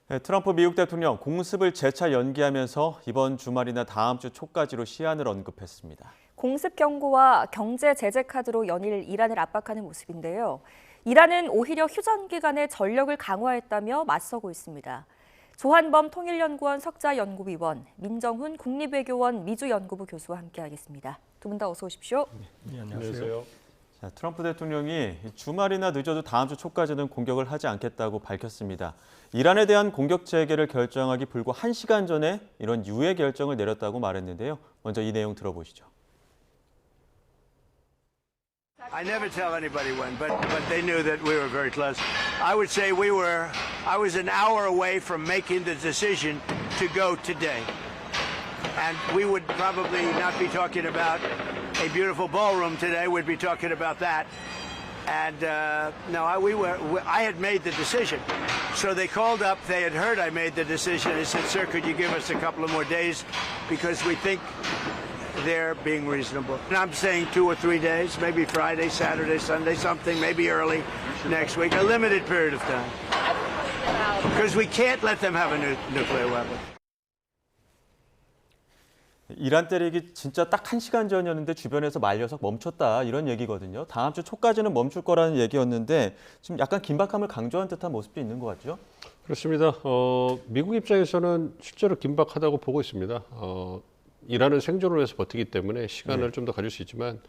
네, 트럼프 미국 대통령 공습을 재차 연기하면서 이번 주말이나 다음 주 초까지로 시한을 언급했습니다. 공습 경고와 경제 제재 카드로 연일 이란을 압박하는 모습인데요. 이란은 오히려 휴전 기간에 전력을 강화했다며 맞서고 있습니다. 조한범 통일연구원 석자연구위원, 민정훈 국립외교원 미주연구부 교수와 함께하겠습니다. 두 분 다 어서 오십시오. 네, 안녕하세요. 자, 트럼프 대통령이 주말이나 늦어도 다음 주 초까지는 공격을 하지 않겠다고 밝혔습니다. 이란에 대한 공격 재개를 결정하기 불과 1시간 전에 이런 유예 결정을 내렸다고 말했는데요. 먼저 이 내용 들어보시죠. I never tell anybody when, but they knew that we were very close. I would say I was an hour away from making the decision to go today. And we would probably not be talking about a beautiful ballroom today. We'd be talking about that. And no, I had made the decision. So they called up, they had heard I made the decision. They said, sir, could you give us a couple of more days? Because we think they're being reasonable. And I'm saying 2 or 3 days, maybe Friday, Saturday, Sunday, something, maybe early next week, a limited period of time. Because we can't let them have a nuclear weapon. 이란 때리기 진짜 딱 1시간 전이었는데 주변에서 말려서 멈췄다 이런 얘기거든요. 다음 주 초까지는 멈출 거라는 얘기였는데 지금 약간 긴박함을 강조한 듯한 모습도 있는 것 같죠? 그렇습니다. 미국 입장에서는 실제로 긴박하다고 보고 있습니다. 이란은 생존을 위해서 버티기 때문에 시간을 좀 더 가질 수 있지만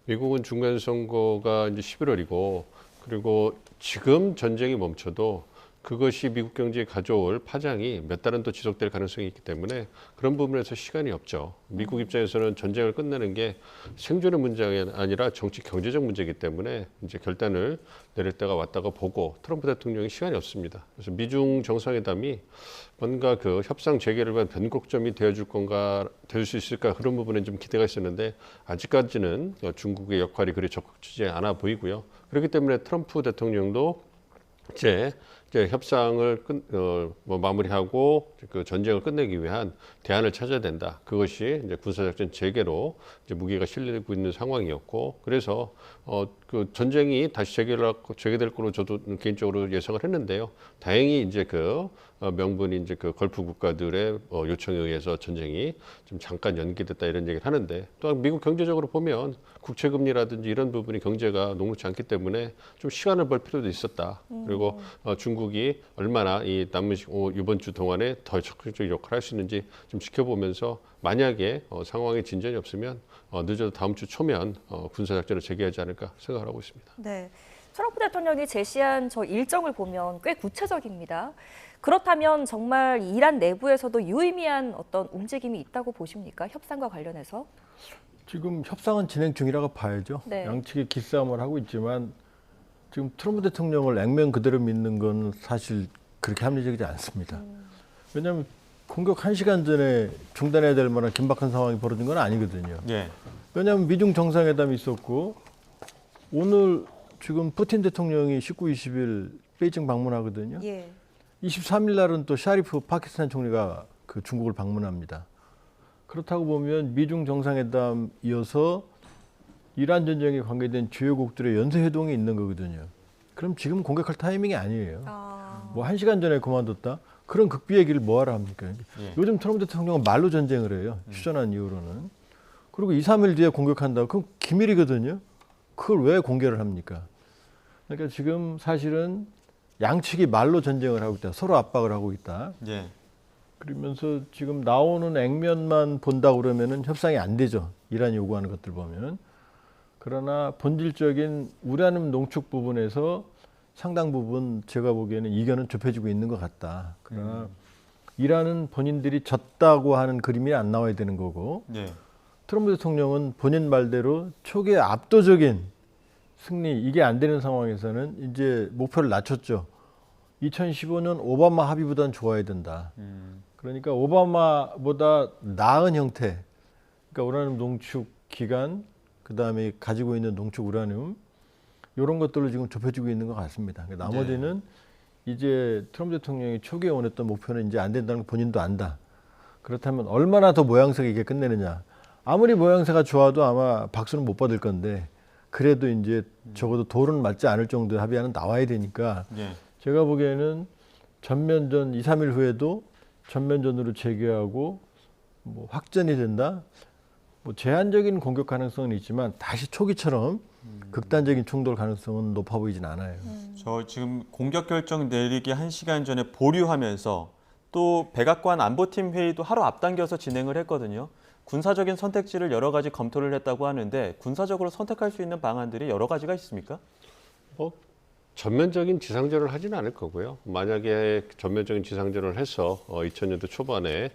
미국은 중간 선거가 이제 11월이고 그리고 지금 전쟁이 멈춰도 그것이 미국 경제에 가져올 파장이 몇 달은 또 지속될 가능성이 있기 때문에 그런 부분에서 시간이 없죠. 미국 입장에서는 전쟁을 끝내는 게 생존의 문제가 아니라 정치 경제적 문제이기 때문에 이제 결단을 내릴 때가 왔다고 보고 트럼프 대통령이 시간이 없습니다. 그래서 미중 정상회담이 뭔가 그 협상 재개를 위한 변곡점이 되어줄 건가, 될 수 있을까 그런 부분에 좀 기대가 있었는데 아직까지는 중국의 역할이 그리 적극적이지 않아 보이고요. 그렇기 때문에 트럼프 대통령도 이제 협상을 마무리하고 그 전쟁을 끝내기 위한 대안을 찾아야 된다. 그것이 이제 군사작전 재개로 이제 무게가 실리고 있는 상황이었고, 그래서 그 전쟁이 다시 재개될 거로 저도 개인적으로 예상을 했는데요. 다행히 이제 그 명분이 이제 그 걸프 국가들의 요청에 의해서 전쟁이 좀 잠깐 연기됐다 이런 얘기를 하는데, 또한 미국 경제적으로 보면 국채금리라든지 이런 부분이 경제가 녹록지 않기 때문에 좀 시간을 벌 필요도 있었다. 그리고 중국이 얼마나 이 남은 이번 주 동안에 더 적극적인 역할을 할 수 있는지 좀 지켜보면서 만약에 상황에 진전이 없으면 늦어도 다음 주 초면 군사작전을 재개하지 않을까 생각을 하고 있습니다. 네, 트럼프 대통령이 제시한 저 일정을 보면 꽤 구체적입니다. 그렇다면 정말 이란 내부에서도 유의미한 어떤 움직임이 있다고 보십니까? 협상과 관련해서? 지금 협상은 진행 중이라고 봐야죠. 네. 양측이 기싸움을 하고 있지만 지금 트럼프 대통령을 액면 그대로 믿는 건 사실 그렇게 합리적이지 않습니다. 왜냐하면 공격 1시간 전에 중단해야 될 만한 긴박한 상황이 벌어진 건 아니거든요. 예. 왜냐하면 미중 정상회담이 있었고 오늘 지금 푸틴 대통령이 19, 20일 베이징 방문하거든요. 예. 23일 날은 또 샤리프 파키스탄 총리가 그 중국을 방문합니다. 그렇다고 보면 미중 정상회담 이어서 이란 전쟁에 관계된 주요국들의 연쇄회동이 있는 거거든요. 그럼 지금 공격할 타이밍이 아니에요. 뭐 1시간 전에 그만뒀다? 그런 극비 얘기를 뭐하러 합니까? 예. 요즘 트럼프 대통령은 말로 전쟁을 해요. 휴전한 이후로는. 그리고 2, 3일 뒤에 공격한다고 그럼 기밀이거든요. 그걸 왜 공개를 합니까? 그러니까 지금 사실은 양측이 말로 전쟁을 하고 있다. 서로 압박을 하고 있다. 예. 그러면서 지금 나오는 액면만 본다 그러면은 협상이 안 되죠. 이란이 요구하는 것들 보면. 그러나 본질적인 우라늄 농축 부분에서 상당 부분 제가 보기에는 이견은 좁혀지고 있는 것 같다. 그러나 이란은 본인들이 졌다고 하는 그림이 안 나와야 되는 거고 예. 트럼프 대통령은 본인 말대로 초기에 압도적인 승리 이게 안 되는 상황에서는 이제 목표를 낮췄죠. 2015년 오바마 합의보다는 좋아야 된다. 그러니까 오바마보다 나은 형태, 그러니까 우라늄 농축 기간, 그 다음에 가지고 있는 농축 우라늄 이런 것들로 지금 좁혀지고 있는 것 같습니다. 그러니까 나머지는 이제 트럼프 대통령이 초기에 원했던 목표는 이제 안 된다는 걸 본인도 안다. 그렇다면 얼마나 더 모양새가 있게 끝내느냐. 아무리 모양새가 좋아도 아마 박수는 못 받을 건데 그래도 이제 적어도 돌은 맞지 않을 정도의 합의안은 나와야 되니까 예. 제가 보기에는 전면전 2, 3일 후에도 전면전으로 재개하고 뭐 확전이 된다. 뭐 제한적인 공격 가능성은 있지만 다시 초기처럼 극단적인 충돌 가능성은 높아 보이진 않아요. 저 지금 공격 결정 내리기 1시간 전에 보류하면서 또 백악관 안보팀 회의도 하루 앞당겨서 진행을 했거든요. 군사적인 선택지를 여러 가지 검토를 했다고 하는데 군사적으로 선택할 수 있는 방안들이 여러 가지가 있습니까? 뭐 전면적인 지상전을 하지는 않을 거고요. 만약에 전면적인 지상전을 해서 2000년도 초반에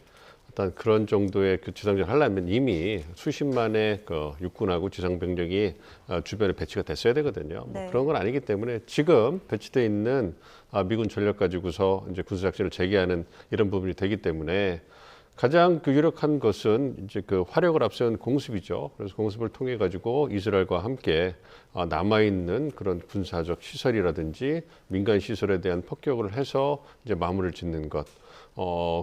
어떤 그런 정도의 그 지상전을 하려면 이미 수십만의 그 육군하고 지상 병력이 주변에 배치가 됐어야 되거든요. 네. 뭐 그런 건 아니기 때문에 지금 배치돼 있는 미군 전력 가지고서 이제 군사작전을 재개하는 이런 부분이 되기 때문에 가장 그 유력한 것은 이제 그 화력을 앞세운 공습이죠. 그래서 공습을 통해 가지고 이스라엘과 함께 남아 있는 그런 군사적 시설이라든지 민간 시설에 대한 폭격을 해서 이제 마무리를 짓는 것.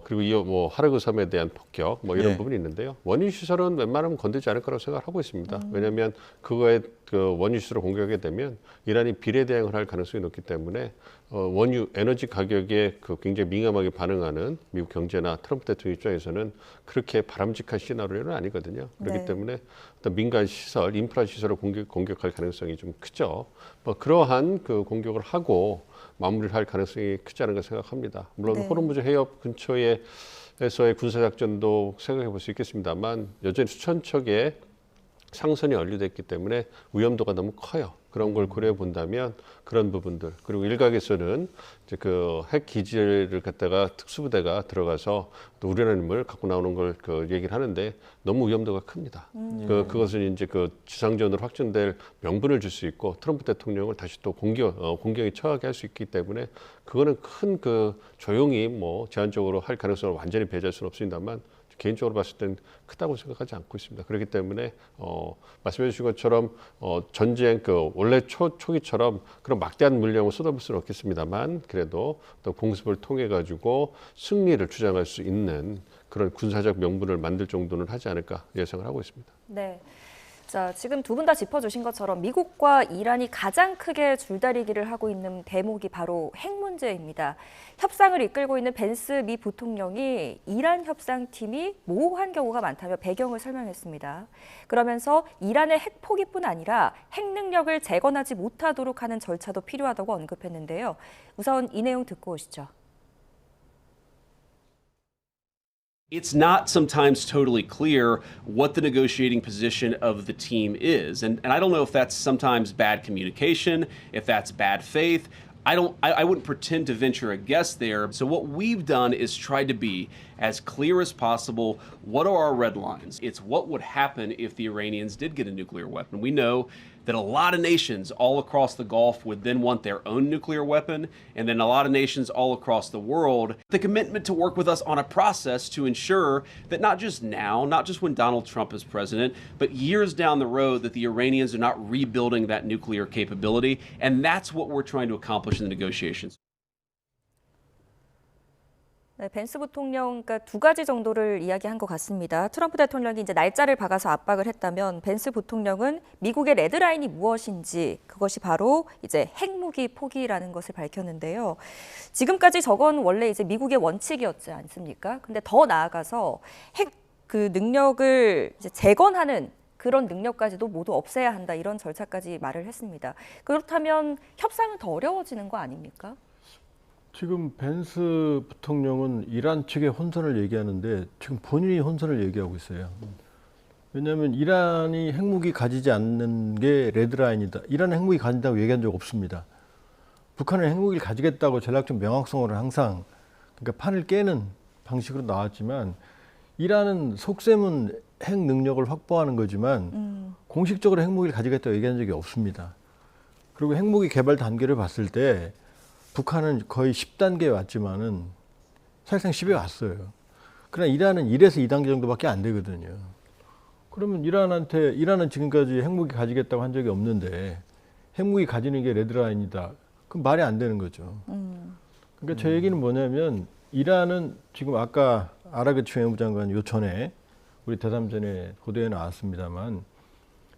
그리고 이 뭐 하르그 섬에 대한 폭격 뭐 이런 네. 부분이 있는데요. 원유 시설은 웬만하면 건들지 않을 거라고 생각을 하고 있습니다. 왜냐하면 그거에 그 원유 시설을 공격하게 되면 이란이 비례 대응을 할 가능성이 높기 때문에 원유 에너지 가격에 그 굉장히 민감하게 반응하는 미국 경제나 트럼프 대통령 입장에서는 그렇게 바람직한 시나리오는 아니거든요. 그렇기 네. 때문에 어떤 민간 시설, 인프라 시설을 공격할 가능성이 좀 크죠. 뭐 그러한 그 공격을 하고 마무리를 할 가능성이 크지 않은가 생각합니다. 물론 네. 호르무즈 해협 근처에서의 군사작전도 생각해 볼 수 있겠습니다만 여전히 수천 척의 상선이 연루됐기 때문에 위험도가 너무 커요. 그런 걸 고려해 본다면 그런 부분들 그리고 일각에서는 이제 그 핵 기지를 갖다가 특수부대가 들어가서 또 우라늄을 갖고 나오는 걸 그 얘기를 하는데 너무 위험도가 큽니다. 그것은 이제 그 지상전으로 확전될 명분을 줄 수 있고 트럼프 대통령을 다시 또 공격에 처하게 할 수 있기 때문에 그거는 큰 그 조용히 뭐 제한적으로 할 가능성을 완전히 배제할 수는 없습니다만. 개인적으로 봤을 땐 크다고 생각하지 않고 있습니다. 그렇기 때문에 말씀해 주신 것처럼 전쟁 그 원래 초기처럼 그런 막대한 물량을 쏟아볼 수는 없겠습니다만 그래도 또 공습을 통해 가지고 승리를 주장할 수 있는 그런 군사적 명분을 만들 정도는 하지 않을까 예상을 하고 있습니다. 네. 자, 지금 두 분 다 짚어주신 것처럼 미국과 이란이 가장 크게 줄다리기를 하고 있는 대목이 바로 핵 문제입니다. 협상을 이끌고 있는 벤스 미 부통령이 이란 협상팀이 모호한 경우가 많다며 배경을 설명했습니다. 그러면서 이란의 핵 포기뿐 아니라 핵 능력을 재건하지 못하도록 하는 절차도 필요하다고 언급했는데요. 우선 이 내용 듣고 오시죠. It's not sometimes totally clear what the negotiating position of the team is. And I don't know if that's sometimes bad communication, if that's bad faith. I wouldn't pretend to venture a guess there. So what we've done is tried to be as clear as possible. What are our red lines? It's what would happen if the Iranians did get a nuclear weapon. We know that a lot of nations all across the Gulf would then want their own nuclear weapon, and then a lot of nations all across the world. The commitment to work with us on a process to ensure that not just now, not just when Donald Trump is president, but years down the road that the Iranians are not rebuilding that nuclear capability, and that's what we're trying to accomplish in the negotiations. 네, 벤스 부통령, 그러니까 두 가지 정도를 이야기한 것 같습니다. 트럼프 대통령이 이제 날짜를 박아서 압박을 했다면 벤스 부통령은 미국의 레드라인이 무엇인지 그것이 바로 이제 핵무기 포기라는 것을 밝혔는데요. 지금까지 저건 원래 이제 미국의 원칙이었지 않습니까? 근데 더 나아가서 핵 그 능력을 이제 재건하는 그런 능력까지도 모두 없애야 한다 이런 절차까지 말을 했습니다. 그렇다면 협상은 더 어려워지는 거 아닙니까? 지금 벤스 부통령은 이란 측의 혼선을 얘기하는데 지금 본인이 혼선을 얘기하고 있어요. 왜냐하면 이란이 핵무기 가지지 않는 게 레드라인이다. 이란은 핵무기 가진다고 얘기한 적 없습니다. 북한은 핵무기를 가지겠다고 전략적 명확성으로 항상 그러니까 판을 깨는 방식으로 나왔지만 이란은 속셈은 핵 능력을 확보하는 거지만 공식적으로 핵무기를 가지겠다고 얘기한 적이 없습니다. 그리고 핵무기 개발 단계를 봤을 때 북한은 거의 10단계에 왔지만은 사실상 10에 왔어요. 그러나 이란은 1에서 2단계 정도밖에 안 되거든요. 그러면 이란은 지금까지 핵무기 가지겠다고 한 적이 없는데 핵무기 가지는 게 레드라인이다. 그럼 말이 안 되는 거죠. 그러니까 제 얘기는 뭐냐면 이란은 지금 아까 아라그치 외무부 장관 요 전에 우리 대담전에 보도에 나왔습니다만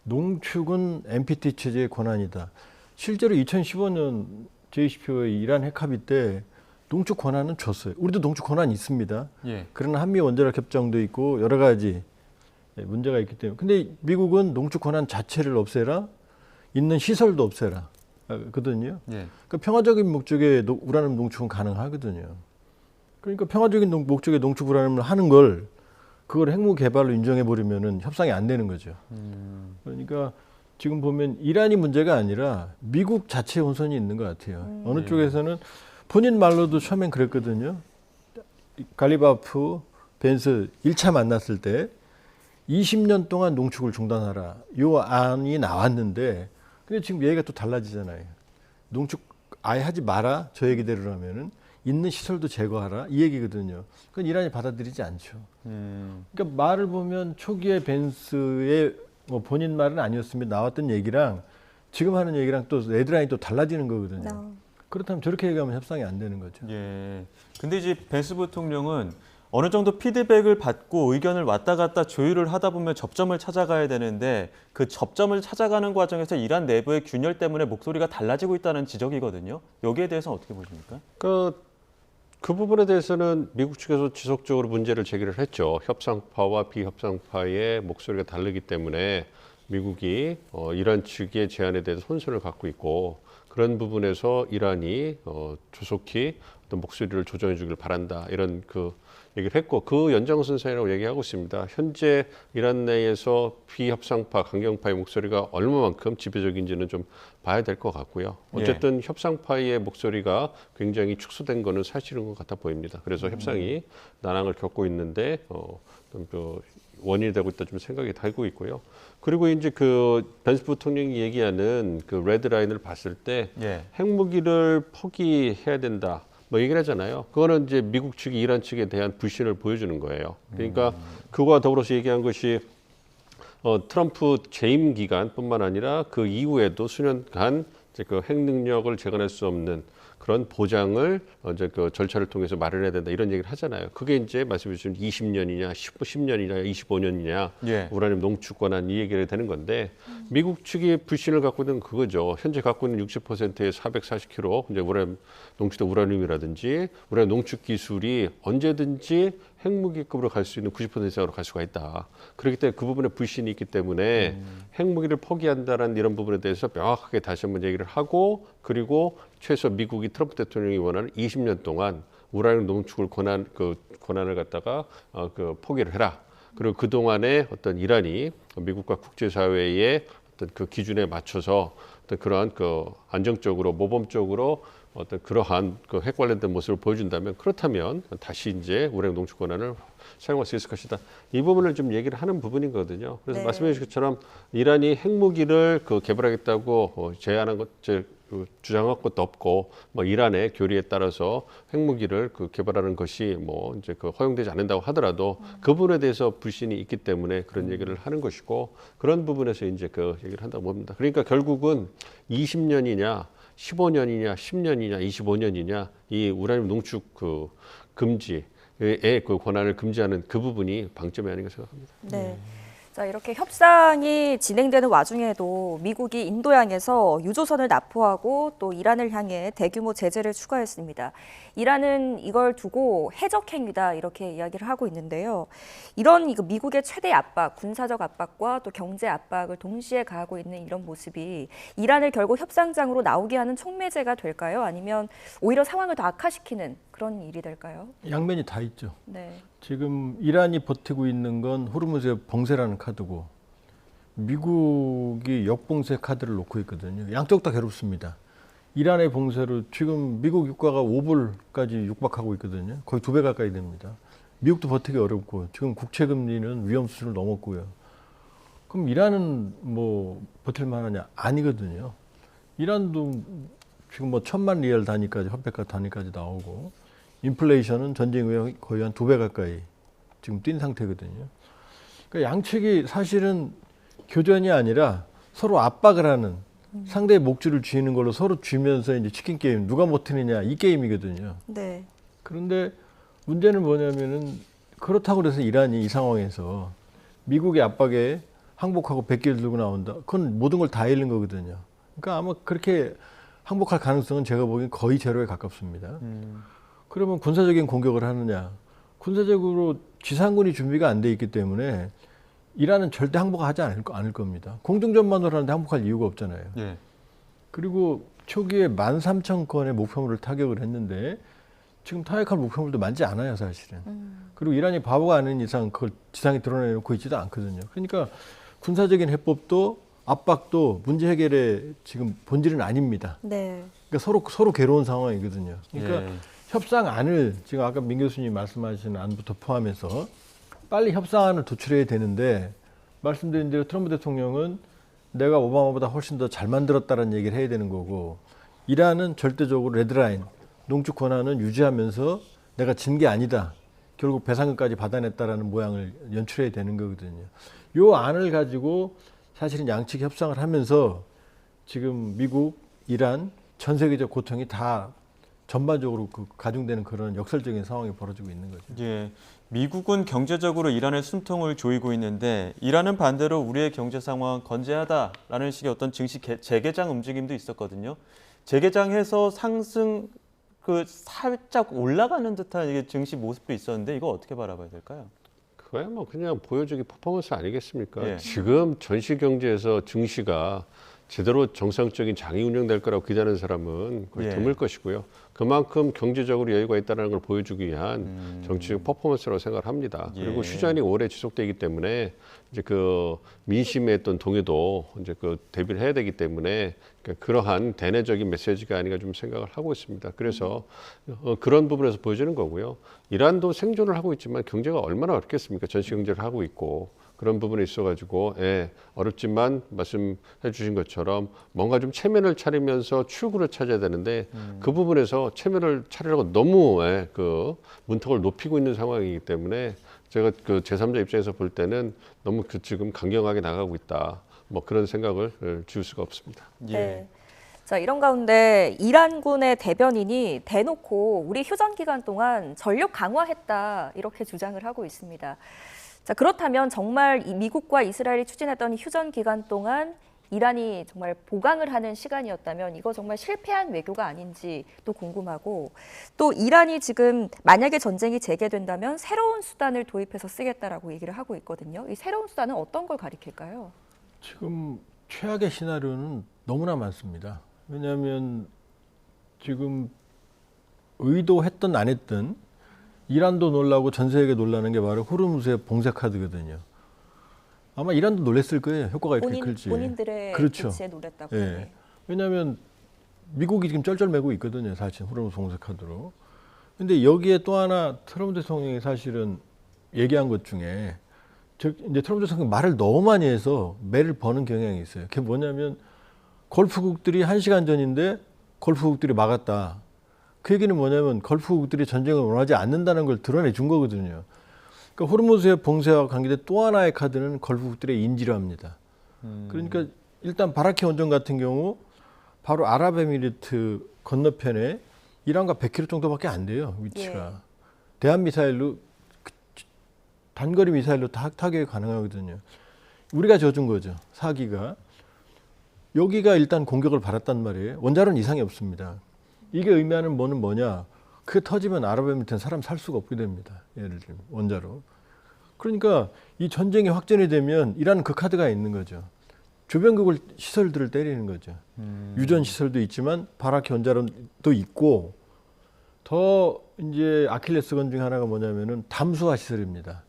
농축은 NPT 체제의 권한이다. 실제로 2015년 JCPOA 이란 핵합의 때 농축 권한은 줬어요. 우리도 농축 권한이 있습니다. 예. 그러나 한미 원자력 협정도 있고 여러 가지 문제가 있기 때문에. 근데 미국은 농축 권한 자체를 없애라, 있는 시설도 없애라 거든요. 예. 그러니까 평화적인 목적의 우라늄 농축은 가능하거든요. 그러니까 평화적인 목적의 농축 우라늄을 하는 걸 그걸 핵무 개발로 인정해 버리면은 협상이 안 되는 거죠. 그러니까 지금 보면 이란이 문제가 아니라 미국 자체 혼선이 있는 것 같아요. 어느 쪽에서는 본인 말로도 처음엔 그랬거든요. 갈리바프, 벤스 1차 만났을 때 20년 동안 농축을 중단하라. 요 안이 나왔는데 근데 지금 얘기가 또 달라지잖아요. 농축 아예 하지 마라. 저 얘기대로라면은 있는 시설도 제거하라. 이 얘기거든요. 그건 이란이 받아들이지 않죠. 그러니까 말을 보면 초기에 벤스의 뭐 본인 말은 아니었으면 나왔던 얘기랑 지금 하는 얘기랑 또 레드라인이 또 달라지는 거거든요. 그렇다면 저렇게 얘기하면 협상이 안 되는 거죠. 예. 근데 이제 벤스 부통령은 어느 정도 피드백을 받고 의견을 왔다 갔다 조율을 하다 보면 접점을 찾아가야 되는데 그 접점을 찾아가는 과정에서 이란 내부의 균열 때문에 목소리가 달라지고 있다는 지적이거든요. 여기에 대해서는 어떻게 보십니까? 그 부분에 대해서는 미국 측에서 지속적으로 문제를 제기를 했죠. 협상파와 비협상파의 목소리가 다르기 때문에 미국이 이란 측의 제안에 대해서 혼선을 갖고 있고 그런 부분에서 이란이 조속히 어떤 목소리를 조정해 주길 바란다 이런 그 얘기를 했고 그 연장선상이라고 얘기하고 있습니다. 현재 이란 내에서 비협상파, 강경파의 목소리가 얼마만큼 지배적인지는 좀 봐야 될 것 같고요. 어쨌든 협상파의 목소리가 굉장히 축소된 거는 사실인 것 같아 보입니다. 그래서 협상이 난항을 겪고 있는데 원인이 되고 있다 좀 생각이 들고 있고요. 그리고 이제 그 벤스 부통령이 얘기하는 그 레드라인을 봤을 때 핵무기를 포기해야 된다. 뭐 얘기를 하잖아요. 그거는 이제 미국 측이 이란 측에 대한 불신을 보여주는 거예요. 그러니까 그거와 더불어서 얘기한 것이 트럼프 재임 기간뿐만 아니라 그 이후에도 수년간 이제 그 핵 능력을 재건할 수 없는 그런 보장을 이제 그 절차를 통해서 마련해야 된다 이런 얘기를 하잖아요. 그게 이제 말씀해 주신 20년이냐, 10년이냐, 25년이냐 우라늄 농축 권한 이 얘기가 되는 건데 미국 측이 불신을 갖고 있는 그거죠. 현재 갖고 있는 60%의 440kg 이제 우라늄 농축된 우라늄이라든지 우라늄 농축 기술이 언제든지 핵무기급으로 갈 수 있는 90% 이상으로 갈 수가 있다. 그렇기 때문에 그 부분에 불신이 있기 때문에 핵무기를 포기한다는 이런 부분에 대해서 명확하게 다시 한번 얘기를 하고 그리고 최소 미국이 트럼프 대통령이 원하는 20년 동안 우라늄 농축을 권한을 갖다가 그 포기를 해라. 그리고 그 동안에 어떤 이란이 미국과 국제사회의 어떤 그 기준에 맞춰서 어떤 그러한 그 안정적으로 모범적으로 어떤 그러한 그 핵 관련된 모습을 보여준다면 그렇다면 다시 이제 우라늄 농축 권한을 사용할 수 있을 것이다. 이 부분을 좀 얘기를 하는 부분인 거거든요. 그래서 말씀해 주신 것처럼 이란이 핵무기를 개발하겠다고 제안한 것, 주장한 것도 없고 뭐 이란의 교리에 따라서 핵무기를 개발하는 것이 뭐 이제 허용되지 않는다고 하더라도 그 부분에 대해서 불신이 있기 때문에 그런 얘기를 하는 것이고 그런 부분에서 이제 그 얘기를 한다고 봅니다. 그러니까 결국은 20년이냐 15년이냐 10년이냐 25년이냐 이 우라늄 농축 금지의 그 권한을 금지하는 그 부분이 방점이 아닌가 생각합니다. 네. 자, 이렇게 협상이 진행되는 와중에도 미국이 인도 양에서 유조선을 납포하고 또 이란을 향해 대규모 제재를 추가했습니다. 이란은 이걸 두고 해적 행위다 이렇게 이야기를 하고 있는데요. 이런 미국의 최대 압박, 군사적 압박과 또 경제 압박을 동시에 가하고 있는 이런 모습이 이란을 결국 협상장으로 나오게 하는 촉매제가 될까요? 아니면 오히려 상황을 더 악화시키는 그런 일이 될까요? 양면이 다 있죠. 네. 지금 이란이 버티고 있는 건 호르무즈의 봉쇄라는 카드고 미국이 역봉쇄 카드를 놓고 있거든요. 양쪽 다 괴롭습니다. 이란의 봉쇄로 지금 미국 유가가 5불까지 육박하고 있거든요. 거의 2배 가까이 됩니다. 미국도 버티기 어렵고 지금 국채 금리는 위험 수준을 넘었고요. 그럼 이란은 뭐 버틸 만하냐? 아니거든요. 이란도 지금 뭐 1,000만 리얼 단위까지 화폐가 단위까지 나오고 인플레이션은 전쟁 후에 거의 한 2배 가까이 지금 뛴 상태거든요. 그러니까 양측이 사실은 교전이 아니라 서로 압박을 하는 상대의 목줄을 쥐는 걸로 서로 쥐면서 이제 치킨 게임 누가 버티느냐 이 게임이거든요. 네. 그런데 문제는 뭐냐면은 그렇다고 해서 이란이 이 상황에서 미국의 압박에 항복하고 백기를 들고 나온다. 그건 모든 걸 다 잃는 거거든요. 그러니까 아마 그렇게 항복할 가능성은 제가 보기엔 거의 제로에 가깝습니다. 그러면 군사적인 공격을 하느냐? 군사적으로 지상군이 준비가 안 돼 있기 때문에 이란은 절대 항복하지 않을 겁니다. 공중전만으로 하는데 항복할 이유가 없잖아요. 예. 그리고 초기에 13,000건의 목표물을 타격을 했는데 지금 타격할 목표물도 많지 않아요, 사실은. 그리고 이란이 바보가 아닌 이상 그걸 지상에 드러내놓고 있지도 않거든요. 그러니까 군사적인 해법도 압박도 문제 해결의 지금 본질은 아닙니다. 네. 그러니까 서로 괴로운 상황이거든요. 그러니까 예. 협상안을 지금 아까 민 교수님 말씀하신 안부터 포함해서 빨리 협상안을 도출해야 되는데 말씀드린 대로 트럼프 대통령은 내가 오바마보다 훨씬 더 잘 만들었다는 얘기를 해야 되는 거고 이란은 절대적으로 레드라인, 농축 권한은 유지하면서 내가 진 게 아니다. 결국 배상금까지 받아냈다라는 모양을 연출해야 되는 거거든요. 이 안을 가지고 사실은 양측 협상을 하면서 지금 미국, 이란, 전 세계적 고통이 다 전반적으로 가중되는 그런 역설적인 상황이 벌어지고 있는 거죠. 예. 미국은 경제적으로 이란의 숨통을 조이고 있는데 이란은 반대로 우리의 경제 상황 건재하다라는 식의 어떤 증시 재개장 움직임도 있었거든요. 재개장해서 상승 살짝 올라가는 듯한 이게 증시 모습도 있었는데 이거 어떻게 바라봐야 될까요? 그거야 뭐 그냥 보여주기 퍼포먼스 아니겠습니까? 예. 지금 전시 경제에서 증시가 제대로 정상적인 장이 운영될 거라고 기대하는 사람은 거의 예. 드물 것이고요. 그만큼 경제적으로 여유가 있다는 걸 보여주기 위한 정치적 퍼포먼스라고 생각을 합니다. 예. 그리고 휴전이 오래 지속되기 때문에 이제 그 민심의 어떤 동요도 이제 그 대비를 해야 되기 때문에 그러한 대내적인 메시지가 아닌가 좀 생각을 하고 있습니다. 그래서 그런 부분에서 보여주는 거고요. 이란도 생존을 하고 있지만 경제가 얼마나 어렵겠습니까? 전시 경제를 하고 있고. 그런 부분에 있어가지고 어렵지만 말씀해 주신 것처럼 뭔가 좀 체면을 차리면서 출구를 찾아야 되는데 그 부분에서 체면을 차리려고 너무 그 문턱을 높이고 있는 상황이기 때문에 제가 그 제3자 입장에서 볼 때는 너무 지금 강경하게 나가고 있다. 뭐 그런 생각을 지울 수가 없습니다. 예. 네. 자, 이런 가운데 이란군의 대변인이 대놓고 우리 휴전 기간 동안 전력 강화했다 이렇게 주장을 하고 있습니다. 자, 그렇다면 정말 이 미국과 이스라엘이 추진했던 휴전 기간 동안 이란이 정말 보강을 하는 시간이었다면 이거 정말 실패한 외교가 아닌지 또 궁금하고 또 이란이 지금 만약에 전쟁이 재개된다면 새로운 수단을 도입해서 쓰겠다라고 얘기를 하고 있거든요. 이 새로운 수단은 어떤 걸 가리킬까요? 지금 최악의 시나리오는 너무나 많습니다. 왜냐하면 지금 의도했든 안 했든 이란도 놀라고 전 세계가 놀라는 게 바로 호르무즈의 봉쇄 카드거든요. 아마 이란도 놀랬을 거예요. 효과가 이렇게 클지. 본인들의 그렇죠. 조치에 놀랬다고. 예. 왜냐하면 미국이 지금 쩔쩔매고 있거든요. 사실 호르무즈 봉쇄 카드로. 근데 여기에 또 하나 트럼프 대통령이 사실은 얘기한 것 중에 이제 트럼프 대통령이 말을 너무 많이 해서 매를 버는 경향이 있어요. 그게 뭐냐면 걸프국들이 1시간 전인데 걸프국들이 막았다. 그 얘기는 뭐냐면 걸프국들이 전쟁을 원하지 않는다는 걸 드러내 준 거거든요. 그러니까 호르무즈의 봉쇄와 관계된 또 하나의 카드는 걸프국들의 인지를 합니다. 그러니까 일단 바라키 원전 같은 경우 바로 아랍에미리트 건너편에 이란과 100km 정도밖에 안 돼요. 위치가. 예. 대한 미사일로 단거리 미사일로 타격이 가능하거든요. 우리가 져준 거죠. 사기가. 여기가 일단 공격을 받았단 말이에요. 원자로는 이상이 없습니다. 이게 의미하는 뭐는 뭐냐? 그게 터지면 아랍에미리트는 사람 살 수가 없게 됩니다. 예를 들면 원자로. 그러니까 이 전쟁이 확전이 되면 이란은 그 카드가 있는 거죠. 주변국을 시설들을 때리는 거죠. 유전 시설도 있지만 바라키 원자로도 있고 더 이제 아킬레스건 중 하나가 뭐냐면은 담수화 시설입니다.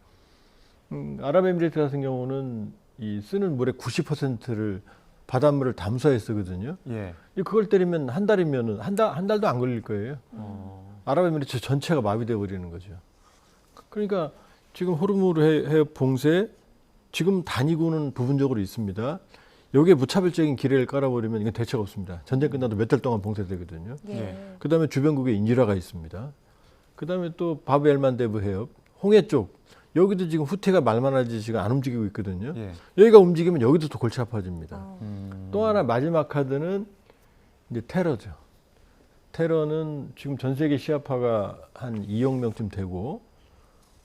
아랍에미리트 같은 경우는 이 쓰는 물의 90%를 바닷물을 담수화해 쓰거든요. 예. 그걸 때리면 한 달이면은 한 달도 안 걸릴 거예요. 아랍에미리트 전체가 마비돼 버리는 거죠. 그러니까 지금 호르무즈 해협 봉쇄 지금 다니고는 부분적으로 있습니다. 여기에 무차별적인 기뢰를 깔아버리면 이건 대책 없습니다. 전쟁 끝나도 몇 달 동안 봉쇄되거든요. 예. 그다음에 주변국에 인지라가 있습니다. 그다음에 또 바브 엘만데브 해협, 홍해 쪽 여기도 지금 후티가 말만하지 지금 안 움직이고 있거든요. 예. 여기가 움직이면 여기도 또 골치 아파집니다. 또 하나 마지막 카드는 이제 테러죠. 테러는 지금 전 세계 시아파가 한 2억 명쯤 되고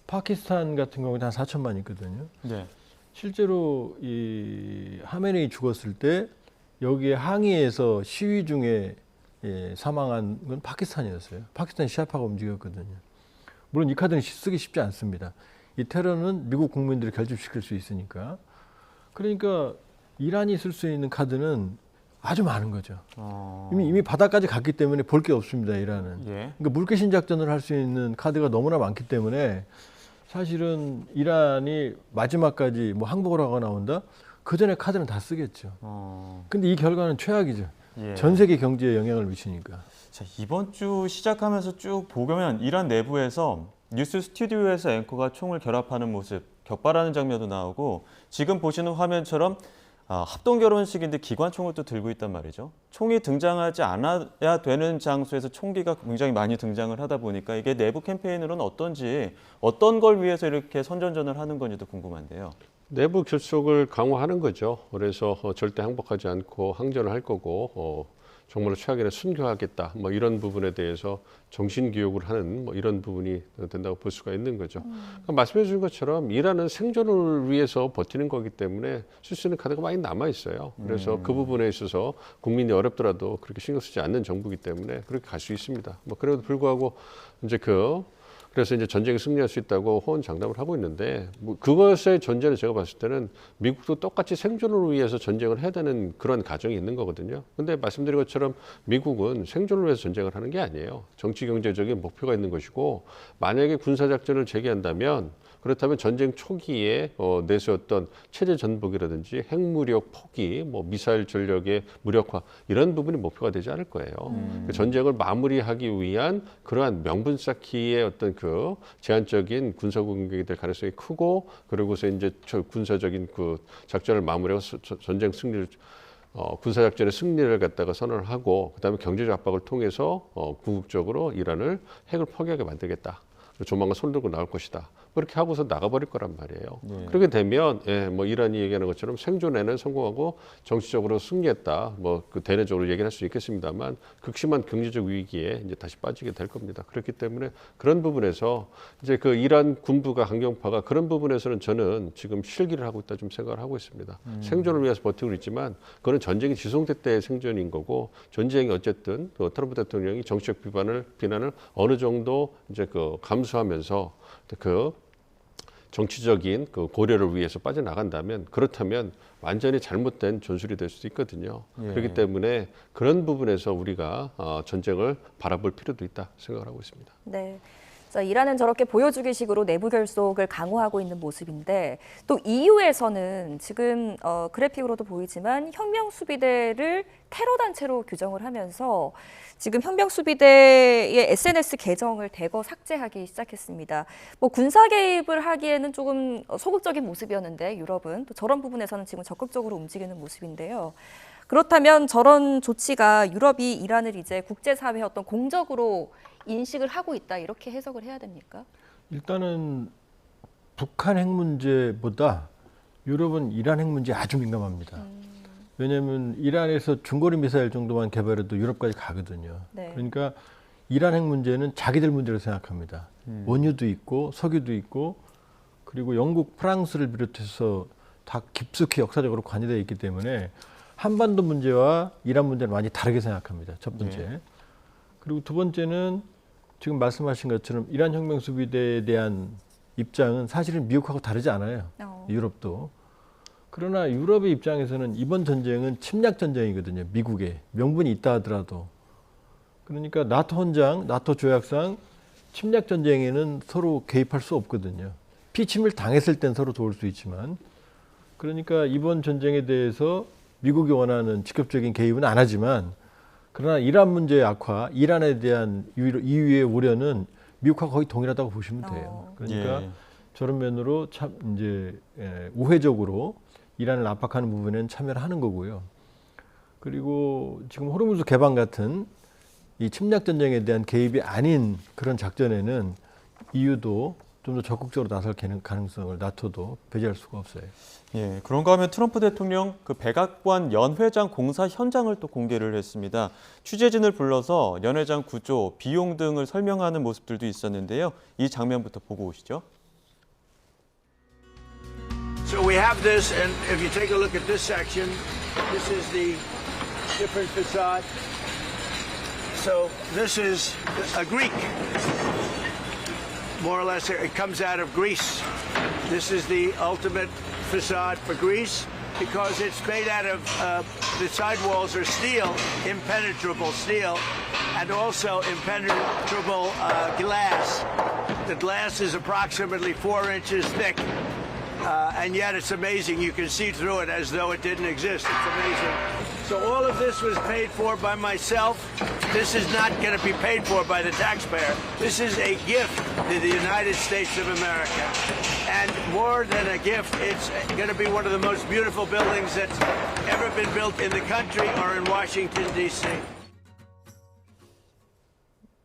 파키스탄 같은 경우는 한 4천만 있거든요. 네. 실제로 이 하메네이 죽었을 때 여기에 항의해서 시위 중에 사망한 건 파키스탄이었어요. 파키스탄이 시아파가 움직였거든요. 물론 이 카드는 쓰기 쉽지 않습니다. 이 테러는 미국 국민들을 결집시킬 수 있으니까. 그러니까 이란이 쓸 수 있는 카드는 아주 많은 거죠. 이미 바다까지 갔기 때문에 볼 게 없습니다. 이란은. 예. 그러니까 물개심 작전을 할 수 있는 카드가 너무나 많기 때문에 사실은 이란이 마지막까지 뭐 항복을 하거나 나온다? 그 전에 카드는 다 쓰겠죠. 근데 이 결과는 최악이죠. 예. 전 세계 경제에 영향을 미치니까. 자, 이번 주 시작하면서 쭉 보면 이란 내부에서 뉴스 스튜디오에서 앵커가 총을 결합하는 모습, 격발하는 장면도 나오고 지금 보시는 화면처럼 합동 결혼식인데 기관총을 또 들고 있단 말이죠. 총이 등장하지 않아야 되는 장소에서 총기가 굉장히 많이 등장을 하다 보니까 이게 내부 캠페인으로는 어떤지 어떤 걸 위해서 이렇게 선전전을 하는 건지도 궁금한데요. 내부 결속을 강화하는 거죠. 그래서 절대 항복하지 않고 항전을 할 거고 정말로 최악에는 순교하겠다. 뭐 이런 부분에 대해서 정신교육을 하는 뭐 이런 부분이 된다고 볼 수가 있는 거죠. 그러니까 말씀해 주신 것처럼 이란은 생존을 위해서 버티는 거기 때문에 쓸 수 있는 카드가 많이 남아 있어요. 그래서 그 부분에 있어서 국민이 어렵더라도 그렇게 신경 쓰지 않는 정부이기 때문에 그렇게 갈 수 있습니다. 뭐 그래도 불구하고 이제 그래서 이제 전쟁에 승리할 수 있다고 호언장담을 하고 있는데 뭐 그것의 전제는 제가 봤을 때는 미국도 똑같이 생존을 위해서 전쟁을 해야 되는 그런 가정이 있는 거거든요. 근데 말씀드린 것처럼 미국은 생존을 위해서 전쟁을 하는 게 아니에요. 정치 경제적인 목표가 있는 것이고 만약에 군사작전을 재개한다면 그렇다면 전쟁 초기에 내세웠던 체제 전복이라든지 핵무력 포기, 뭐 미사일 전력의 무력화 이런 부분이 목표가 되지 않을 거예요. 그 전쟁을 마무리하기 위한 그러한 명분 쌓기의 어떤 그 제한적인 군사 공격이 될 가능성이 크고 그러고서 이제 군사적인 그 작전을 마무리하고 전쟁 승리를 군사작전의 승리를 갖다가 선언을 하고 그다음에 경제적 압박을 통해서 궁극적으로 이란을 핵을 포기하게 만들겠다. 조만간 손 들고 나올 것이다. 그렇게 하고서 나가버릴 거란 말이에요. 네. 그렇게 되면 뭐 이란이 얘기하는 것처럼 생존에는 성공하고 정치적으로 승리했다. 뭐 그 대내적으로 얘기를 할 수 있겠습니다만 극심한 경제적 위기에 이제 다시 빠지게 될 겁니다. 그렇기 때문에 그런 부분에서 이제 그 이란 군부가 강경파가 그런 부분에서는 저는 지금 실기를 하고 있다 좀 생각을 하고 있습니다. 생존을 위해서 버티고 있지만 그건 전쟁이 지속될 때의 생존인 거고 전쟁이 어쨌든 트럼프 대통령이 정치적 비난을 어느 정도 이제 그 감수하면서 그 정치적인 그 고려를 위해서 빠져나간다면 그렇다면 완전히 잘못된 전술이 될 수도 있거든요. 예. 그렇기 때문에 그런 부분에서 우리가 전쟁을 바라볼 필요도 있다 생각을 하고 있습니다. 네. 자, 이란은 저렇게 보여주기식으로 내부 결속을 강화하고 있는 모습인데 또 EU에서는 지금 그래픽으로도 보이지만 혁명수비대를 테러단체로 규정을 하면서 지금 혁명수비대의 SNS 계정을 대거 삭제하기 시작했습니다. 뭐 군사 개입을 하기에는 조금 소극적인 모습이었는데 유럽은 또 저런 부분에서는 지금 적극적으로 움직이는 모습인데요. 그렇다면 저런 조치가 유럽이 이란을 이제 국제사회의 어떤 공적으로 인식을 하고 있다 이렇게 해석을 해야 됩니까? 일단은 북한 핵 문제보다 유럽은 이란 핵 문제에 아주 민감합니다. 왜냐하면 이란에서 중거리 미사일 정도만 개발해도 유럽까지 가거든요. 네. 그러니까 이란 핵 문제는 자기들 문제로 생각합니다. 원유도 있고 석유도 있고 그리고 영국, 프랑스를 비롯해서 다 깊숙이 역사적으로 관여되어 있기 때문에 한반도 문제와 이란 문제는 완전히 다르게 생각합니다. 첫 번째. 네. 그리고 두 번째는 지금 말씀하신 것처럼 이란 혁명수비대에 대한 입장은 사실은 미국하고 다르지 않아요. 유럽도. 그러나 유럽의 입장에서는 이번 전쟁은 침략 전쟁이거든요. 미국에. 명분이 있다 하더라도. 그러니까 나토 헌장, 나토 조약상 침략 전쟁에는 서로 개입할 수 없거든요. 피침을 당했을 땐 서로 도울 수 있지만. 그러니까 이번 전쟁에 대해서 미국이 원하는 직접적인 개입은 안 하지만 그러나 이란 문제의 악화, 이란에 대한 EU의 우려는 미국하고 거의 동일하다고 보시면 돼요. 그러니까 저런 면으로 참 이제 우회적으로 이란을 압박하는 부분에는 참여를 하는 거고요. 그리고 지금 호르무즈 개방 같은 이 침략 전쟁에 대한 개입이 아닌 그런 작전에는 EU도 좀 더 적극적으로 나설 가능성을 나토도 배제할 수가 없어요. 예, 그런가 하면 트럼프 대통령 그 백악관 연회장 공사 현장을 또 공개를 했습니다. 취재진을 불러서 연회장 구조, 비용 등을 설명하는 모습들도 있었는데요. 이 장면부터 보고 오시죠. So we have this, and if you take a look at this section, this is the different facade. So this is a Greek. More or less, it comes out of Greece. This is the ultimate facade for Greece because it's made out of, the sidewalls are steel, impenetrable steel, and also impenetrable glass. The glass is approximately 4 inches thick, and yet it's amazing. You can see through it as though it didn't exist. It's amazing. So all of this was paid for by myself. This is not going to be paid for by the taxpayer. This is a gift to the United States of America. And more than a gift, it's going to be one of the most beautiful buildings that's ever been built in the country or in Washington, D.C.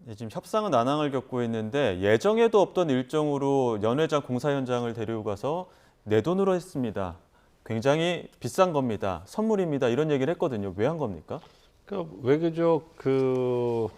예, 지금 협상은 난항을 겪고 있는데 예정에도 없던 일정으로 연회장 공사 현장을 데리고 가서 내 돈으로 했습니다. 굉장히 비싼 겁니다. 선물입니다. 이런 얘기를 했거든요. 왜 한 겁니까? 그러니까 외교적 그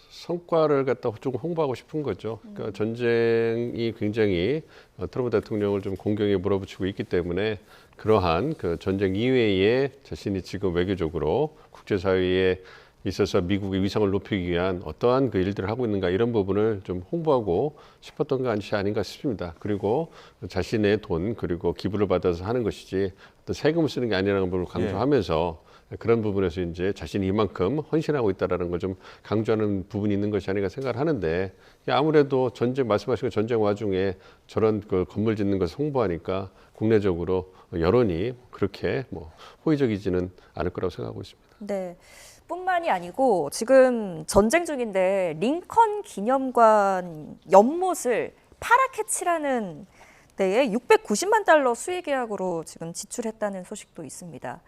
성과를 갖다 좀 홍보하고 싶은 거죠. 그러니까 전쟁이 굉장히 트럼프 대통령을 좀 공경에 몰아붙이고 있기 때문에 그러한 그 전쟁 이외에 자신이 지금 외교적으로 국제사회에 있어서 미국의 위상을 높이기 위한 어떠한 그 일들을 하고 있는가 이런 부분을 좀 홍보하고 싶었던 것이 아닌가 싶습니다. 그리고 자신의 돈 그리고 기부를 받아서 하는 것이지 어떤 세금을 쓰는 게 아니라는 부분을 강조하면서 그런 부분에서 이제 자신이 이만큼 헌신하고 있다라는 걸 좀 강조하는 부분이 있는 것이 아닌가 생각을 하는데 아무래도 전쟁 말씀하신 전쟁 와중에 저런 그 건물 짓는 것을 홍보하니까 국내적으로 여론이 그렇게 뭐 호의적이지는 않을 거라고 생각하고 있습니다. 네. 뿐만이 아니고 지금 전쟁 중인데 링컨 기념관 연못을 파랗게 칠하는 데에 690만 달러 수의 계약으로 지금 지출했다는 소식도 있습니다.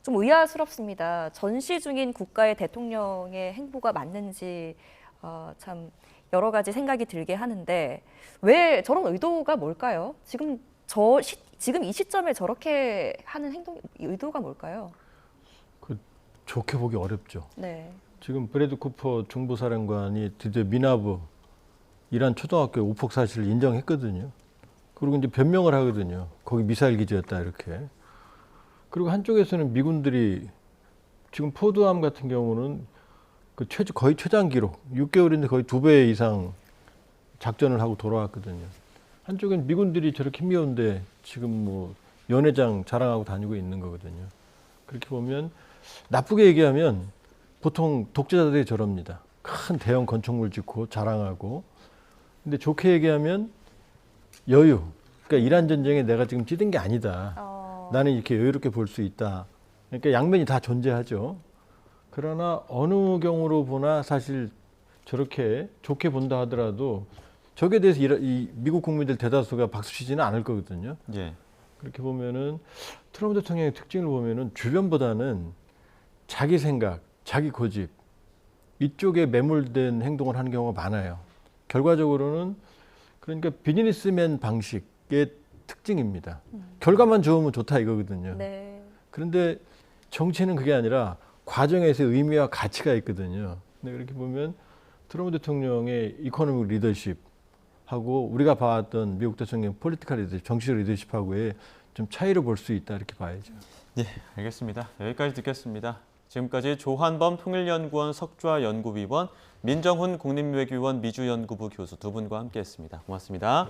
좀 의아스럽습니다. 전시 중인 국가의 대통령의 행보가 맞는지 참 여러 가지 생각이 들게 하는데 왜 저런 의도가 뭘까요? 지금 이 시점에 저렇게 하는 행동 의도가 뭘까요? 좋게 보기 어렵죠. 네. 지금 브래드 쿠퍼 중부사령관이 드디어 미나브 이란 초등학교 오폭 사실을 인정했거든요. 그리고 이제 변명을 하거든요. 거기 미사일 기지였다 이렇게. 그리고 한쪽에서는 미군들이 지금 포드암 같은 경우는 그 거의 최장 기록 6개월인데 거의 2배 이상 작전을 하고 돌아왔거든요. 한쪽엔 미군들이 저렇게 미운데 지금 뭐 연회장 자랑하고 다니고 있는 거거든요. 그렇게 보면 나쁘게 얘기하면 보통 독재자들이 저럽니다. 큰 대형 건축물 짓고 자랑하고. 근데 좋게 얘기하면 여유. 그러니까 이란 전쟁에 내가 지금 찌든 게 아니다. 나는 이렇게 여유롭게 볼 수 있다. 그러니까 양면이 다 존재하죠. 그러나 어느 경우로 보나 사실 저렇게 좋게 본다 하더라도 저게 대해서 이 미국 국민들 대다수가 박수 치지는 않을 거거든요. 예. 그렇게 보면은 트럼프 대통령의 특징을 보면은 주변보다는 자기 생각, 자기 고집 이쪽에 매몰된 행동을 하는 경우가 많아요. 결과적으로는 그러니까 비즈니스맨 방식의 특징입니다. 결과만 좋으면 좋다 이거거든요. 네. 그런데 정치는 그게 아니라 과정에서 의미와 가치가 있거든요. 근데 그렇게 보면 트럼프 대통령의 이코노믹 리더십하고 우리가 봐왔던 미국 대통령 폴리티컬 리더십, 정치적 리더십하고의 좀 차이를 볼 수 있다 이렇게 봐야죠. 네, 알겠습니다. 여기까지 듣겠습니다. 지금까지 조한범 통일연구원 석좌연구위원, 민정훈 국립외교원 미주연구부 교수 두 분과 함께했습니다. 고맙습니다.